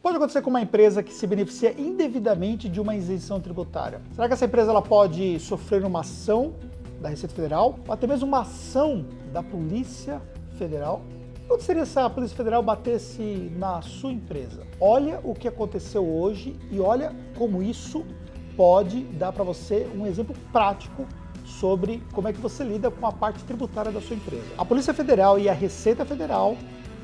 pode acontecer com uma empresa que se beneficia indevidamente de uma isenção tributária? Será que essa empresa ela pode sofrer uma ação da Receita Federal ou até mesmo uma ação da Polícia Federal? O que seria se a Polícia Federal batesse na sua empresa? Olha o que aconteceu hoje e olha como isso pode dar para você um exemplo prático sobre como é que você lida com a parte tributária da sua empresa. A Polícia Federal e a Receita Federal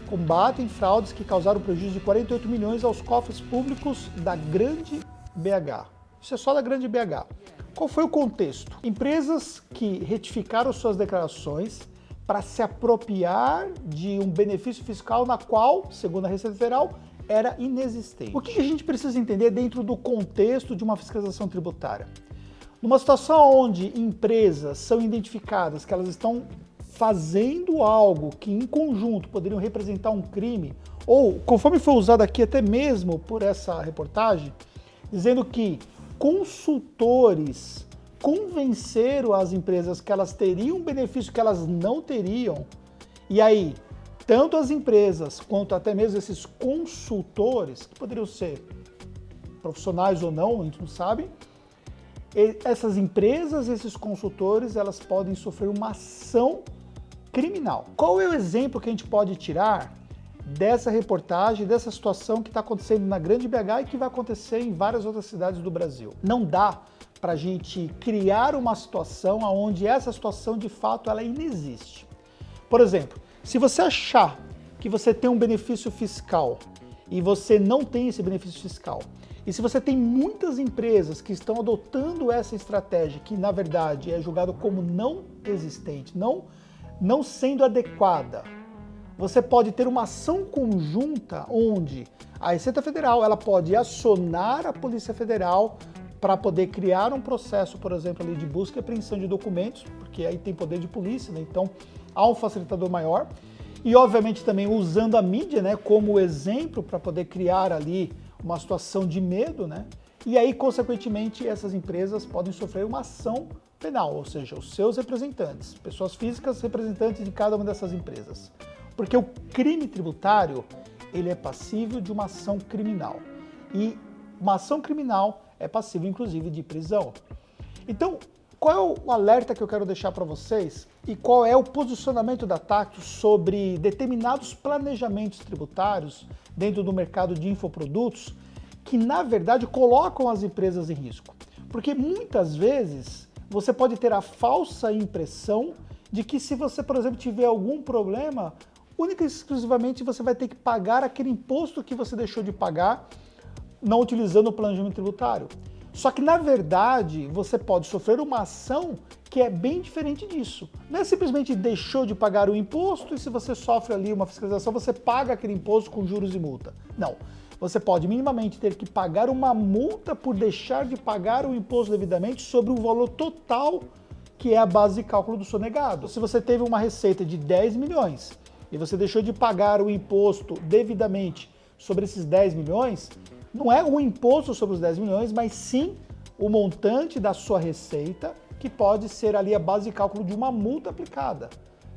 combatem fraudes que causaram prejuízo de 48 milhões aos cofres públicos da Grande BH. Isso é só da Grande BH. Qual foi o contexto? Empresas que retificaram suas declarações para se apropriar de um benefício fiscal na qual, segundo a Receita Federal, era inexistente. O que a gente precisa entender dentro do contexto de uma fiscalização tributária? Numa situação onde empresas são identificadas que elas estão fazendo algo que em conjunto poderiam representar um crime, ou conforme foi usado aqui até mesmo por essa reportagem, dizendo que consultores convenceram as empresas que elas teriam um benefício que elas não teriam, e aí tanto as empresas quanto até mesmo esses consultores, que poderiam ser profissionais ou não, a gente não sabe, essas empresas, esses consultores, elas podem sofrer uma ação criminal. Qual é o exemplo que a gente pode tirar dessa reportagem, dessa situação que está acontecendo na Grande BH e que vai acontecer em várias outras cidades do Brasil? Não dá para a gente criar uma situação onde essa situação de fato ela inexiste. Por exemplo, se você achar que você tem um benefício fiscal e você não tem esse benefício fiscal, e se você tem muitas empresas que estão adotando essa estratégia, que na verdade é julgado como não existente, não sendo adequada, você pode ter uma ação conjunta onde a Receita Federal ela pode acionar a Polícia Federal para poder criar um processo, por exemplo, ali de busca e apreensão de documentos, porque aí tem poder de polícia, né? Então há um facilitador maior. E obviamente também usando a mídia, né, como exemplo para poder criar ali uma situação de medo, né? E aí, consequentemente, essas empresas podem sofrer uma ação penal, ou seja, os seus representantes, pessoas físicas representantes de cada uma dessas empresas. Porque o crime tributário, ele é passível de uma ação criminal. E uma ação criminal é passível, inclusive, de prisão. Então, qual é o alerta que eu quero deixar para vocês e qual é o posicionamento da Tactus sobre determinados planejamentos tributários dentro do mercado de infoprodutos que, na verdade, colocam as empresas em risco? Porque muitas vezes você pode ter a falsa impressão de que se você, por exemplo, tiver algum problema, única e exclusivamente você vai ter que pagar aquele imposto que você deixou de pagar não utilizando o planejamento tributário. Só que, na verdade, você pode sofrer uma ação que é bem diferente disso. Não é simplesmente deixou de pagar o imposto e se você sofre ali uma fiscalização, você paga aquele imposto com juros e multa. Não. Você pode minimamente ter que pagar uma multa por deixar de pagar o imposto devidamente sobre o valor total que é a base de cálculo do sonegado. Se você teve uma receita de 10 milhões e você deixou de pagar o imposto devidamente sobre esses 10 milhões, não é o imposto sobre os 10 milhões, mas sim o montante da sua receita, que pode ser ali a base de cálculo de uma multa aplicada,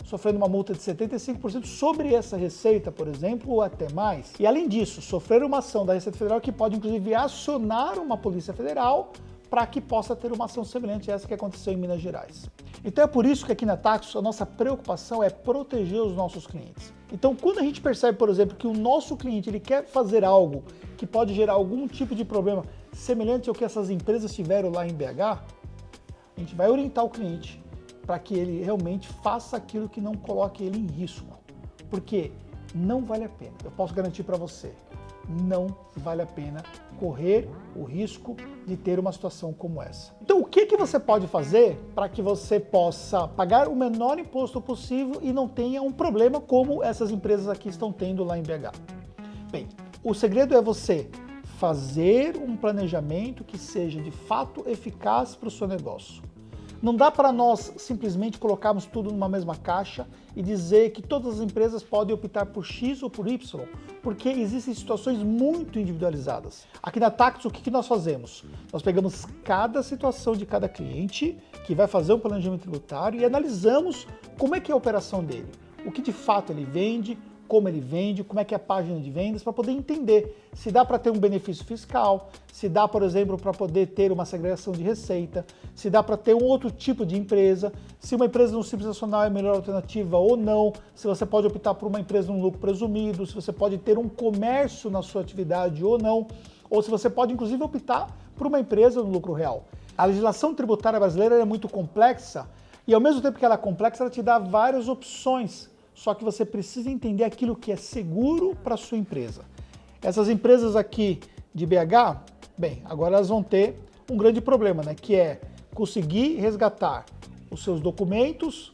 sofrendo uma multa de 75% sobre essa receita, por exemplo, ou até mais. E além disso, sofrer uma ação da Receita Federal que pode inclusive acionar uma Polícia Federal para que possa ter uma ação semelhante a essa que aconteceu em Minas Gerais. Então é por isso que aqui na Tactus a nossa preocupação é proteger os nossos clientes. Então quando a gente percebe, por exemplo, que o nosso cliente ele quer fazer algo que pode gerar algum tipo de problema semelhante ao que essas empresas tiveram lá em BH, a gente vai orientar o cliente para que ele realmente faça aquilo que não coloque ele em risco. Porque não vale a pena. Eu posso garantir para você, não vale a pena correr o risco de ter uma situação como essa. Então, o que você pode fazer para que você possa pagar o menor imposto possível e não tenha um problema como essas empresas aqui estão tendo lá em BH? Bem, o segredo é você fazer um planejamento que seja de fato eficaz para o seu negócio. Não dá para nós simplesmente colocarmos tudo numa mesma caixa e dizer que todas as empresas podem optar por X ou por Y, porque existem situações muito individualizadas. Aqui na Tactus, o que nós fazemos? Nós pegamos cada situação de cada cliente que vai fazer um planejamento tributário e analisamos como é que é a operação dele, o que de fato ele vende, como ele vende, como é que é a página de vendas, para poder entender se dá para ter um benefício fiscal, se dá, por exemplo, para poder ter uma segregação de receita, se dá para ter um outro tipo de empresa, se uma empresa no Simples Nacional é a melhor alternativa ou não, se você pode optar por uma empresa no lucro presumido, se você pode ter um comércio na sua atividade ou não, ou se você pode, inclusive, optar por uma empresa no lucro real. A legislação tributária brasileira é muito complexa e, ao mesmo tempo que ela é complexa, ela te dá várias opções. Só que você precisa entender aquilo que é seguro para a sua empresa. Essas empresas aqui de BH, bem, agora elas vão ter um grande problema, né? Que é conseguir resgatar os seus documentos,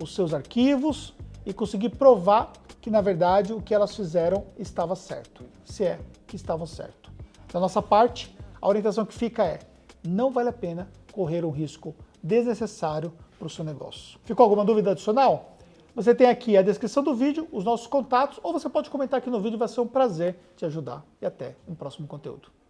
os seus arquivos e conseguir provar que, na verdade, o que elas fizeram estava certo, se é que estava certo. Da nossa parte, a orientação que fica é: não vale a pena correr um risco desnecessário para o seu negócio. Ficou alguma dúvida adicional? Você tem aqui a descrição do vídeo, os nossos contatos, ou você pode comentar aqui no vídeo, vai ser um prazer te ajudar. E até um próximo conteúdo.